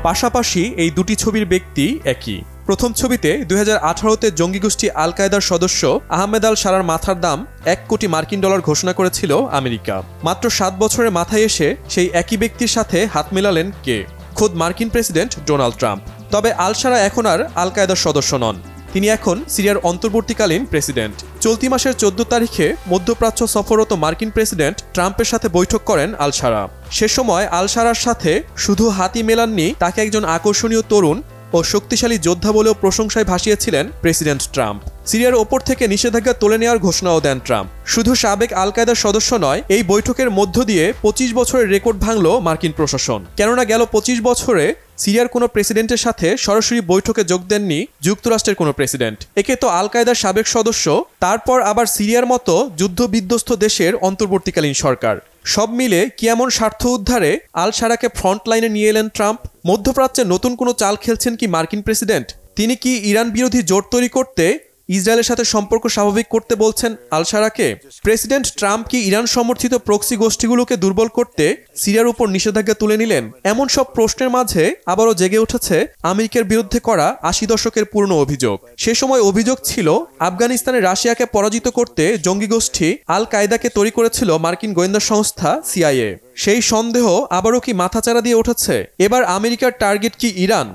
পাশাপাশি এই দুটি ছবির ব্যক্তি একই। প্রথম ছবিতে 2018-তে জঙ্গি গোষ্ঠী আল কায়েদার সদস্য আহমেদ আল শারার মাথার দাম $1 কোটি ঘোষণা করেছিল আমেরিকা। মাত্র 7 বছরের মাথায় এসে সেই একই ব্যক্তির সাথে হাত মেলালেন কে? খোদ মার্কিন প্রেসিডেন্ট ডোনাল্ড ট্রাম্প। তবে আল শারা এখন আর আল কায়েদার সদস্য নন, তিনি এখন সিরিয়ার অন্তর্বর্তীকালীন প্রেসিডেন্ট। চলতি মাসের 14 তারিখে মধ্যপ্রাচ্য সফররত মার্কিন প্রেসিডেন্ট ট্রাম্পের সাথে বৈঠক করেন আল শারা। সে সময় আল শারার সাথে শুধু হাতই মেলাননি, তাকে একজন আকর্ষণীয় তরুণ ও শক্তিশালী যোদ্ধা বলেও প্রশংসায় ভাসিয়েছিলেন প্রেসিডেন্ট ট্রাম্প। সিরিয়ার ওপর থেকে নিষেধাজ্ঞা তুলে নেওয়ার ঘোষণাও দেন ট্রাম্প। শুধু সাবেক আল কায়েদার সদস্য নয়, এই বৈঠকের মধ্য দিয়ে 25 বছরের রেকর্ড ভাঙল মার্কিন প্রশাসন। কেননা গেল 25 বছরে সিরিয়ার কোনো প্রেসিডেন্টের সাথে সরাসরি বৈঠকে যোগ দেননি যুক্তরাষ্ট্রের কোনো প্রেসিডেন্ট। একে তো আল কায়েদার সাবেক সদস্য, তারপর আবার সিরিয়ার মতো যুদ্ধবিধ্বস্ত দেশের অন্তর্বর্তীকালীন সরকার। সব মিলে কি এমন স্বার্থ উদ্ধারে আল শারাকে ফ্রন্ট লাইনে নিয়ে এলেন ট্রাম্প? মধ্যপ্রাচ্যে নতুন কোনো চাল খেলছেন কি মার্কিন প্রেসিডেন্ট? তিনি কি ইরান বিরোধী জোট তৈরি করতে ইসরায়েলের সাথে সম্পর্ক স্বাভাবিক করতে বলছেন আল শারাকে? প্রেসিডেন্ট ট্রাম্প কি ইরান সমর্থিত প্রক্সি গোষ্ঠীগুলোকে দুর্বল করতে সিরিয়ার উপর নিষেধাজ্ঞা তুলে নিলেন? এমন সব প্রশ্নের মাঝে আবারও জেগে উঠেছে আমেরিকার বিরুদ্ধে করা 80 দশকের পুরনো অভিযোগ। সে সময় অভিযোগ ছিল আফগানিস্তানে রাশিয়াকে পরাজিত করতে জঙ্গি গোষ্ঠী আল কায়েদাকে তৈরি করেছিল মার্কিন গোয়েন্দা সংস্থা সিআইএ। সেই সন্দেহ আবারও কি মাথাচাড়া দিয়ে উঠেছে? এবার আমেরিকার টার্গেট কি ইরান?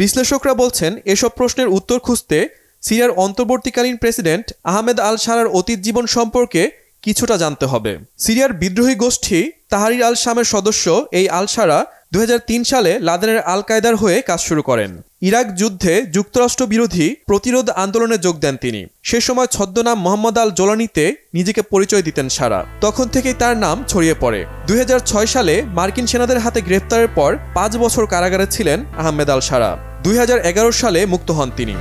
বিশ্লেষকরা বলছেন, এসব প্রশ্নের উত্তর খুঁজতে সিরিয়ার অন্তর্বর্তীকালীন প্রেসিডেন্ট আহমেদ আল শারার অতীত জীবন সম্পর্কে কিছুটা জানতে হবে। সিরিয়ার বিদ্রোহী গোষ্ঠী তাহরির আল শামের সদস্য এই আল শারা 2003 সালে লাদেনের আল কায়েদার হয়ে কাজ শুরু করেন। ইরাক যুদ্ধে যুক্তরাষ্ট্র বিরোধী প্রতিরোধ আন্দোলনে যোগ দেন তিনি। সে সময় ছদ্মনাম মোহাম্মদ আল জোলানিতে নিজেকে পরিচয় দিতেন শারা। তখন থেকেই তার নাম ছড়িয়ে পড়ে। 2006 সালে মার্কিন সেনাদের হাতে গ্রেফতারের পর 5 বছর কারাগারে ছিলেন আহমেদ আল শারা। 2011 সালে মুক্ত হন তিনি।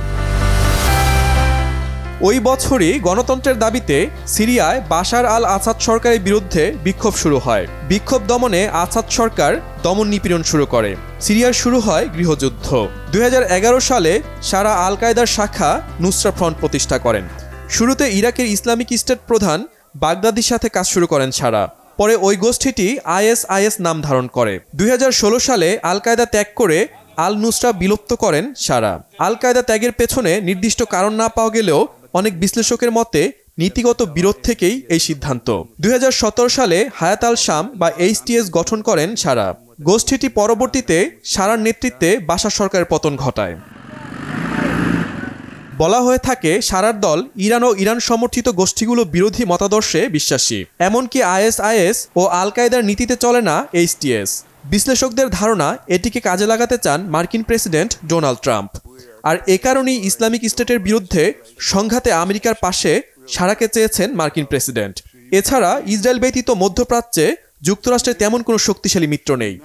ওই বছরই গণতন্ত্রের দাবিতে সিরিয়ায় বাশার আল আসাদ সরকারের বিরুদ্ধে বিক্ষোভ শুরু হয়। বিক্ষোভ দমনে আসাদ সরকার দমন নিপীড়ন শুরু করে। সিরিয়ার শুরু হয় গৃহযুদ্ধ। 2011 সালে শারা আল কায়েদার শাখা নুসরা ফ্রন্ট প্রতিষ্ঠা করেন। শুরুতে ইরাকের ইসলামিক স্টেট প্রধান বাগদাদির সাথে কাজ শুরু করেন শারা। পরে ওই গোষ্ঠীটি আইএসআইএস নাম ধারণ করে। 2016 সালে আল কায়েদা ত্যাগ করে আল নুসরা বিলুপ্ত করেন শারা। আল কায়েদা ত্যাগের পেছনে নির্দিষ্ট কারণ না পাওয়া গেলেও অনেক বিশ্লেষকের মতে নীতিগত বিরোধ থেকেই এই সিদ্ধান্ত। 2017 সালে হায়াত আল শাম বা এইচটিএস গঠন করেন শারা। গোষ্ঠীটি পরবর্তীতে শারার নেতৃত্বে বাশার সরকারের পতন ঘটায়। বলা হয়ে থাকে শারার দল ইরান ও ইরান সমর্থিত গোষ্ঠীগুলো বিরোধী মতাদর্শে বিশ্বাসী। এমনকি আইএসআইএস ও আল কায়েদার নীতিতে চলে না এইচটিএস। বিশ্লেষকদের ধারণা, এটিকে কাজে লাগাতে চান মার্কিন প্রেসিডেন্ট ডোনাল্ড ট্রাম্প। আর এ কারণেই ইসলামিক স্টেটের বিরুদ্ধে সংঘাতে আমেরিকার পাশে শারাকে চেয়েছেন মার্কিন প্রেসিডেন্ট। এছাড়া ইসরায়েল ব্যতীত মধ্যপ্রাচ্যে যুক্তরাষ্ট্রের তেমন কোনো শক্তিশালী মিত্র নেই।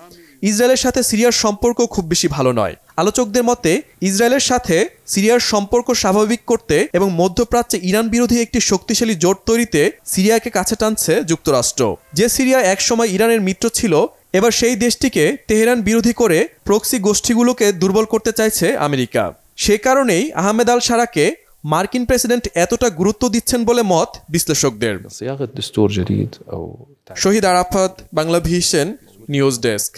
ইসরায়েলের সাথে সিরিয়ার সম্পর্ক খুব বেশি ভালো নয়। আলোচকদের মতে ইসরায়েলের সাথে সিরিয়ার সম্পর্ক স্বাভাবিক করতে এবং মধ্যপ্রাচ্যে ইরান বিরোধী একটি শক্তিশালী জোট তৈরিতে সিরিয়াকে কাছে টানছে যুক্তরাষ্ট্র। যে সিরিয়া একসময় ইরানের মিত্র ছিল, এবার সেই দেশটিকে তেহরান বিরোধী করে প্রক্সি গোষ্ঠীগুলোকে দুর্বল করতে চাইছে আমেরিকা। সে কারণেই আহমেদ আল শারাকে মার্কিন প্রেসিডেন্ট এতটা গুরুত্ব দিচ্ছেন বলে মত বিশ্লেষকদের। Shahid Arafat, Bangla Vision, news desk.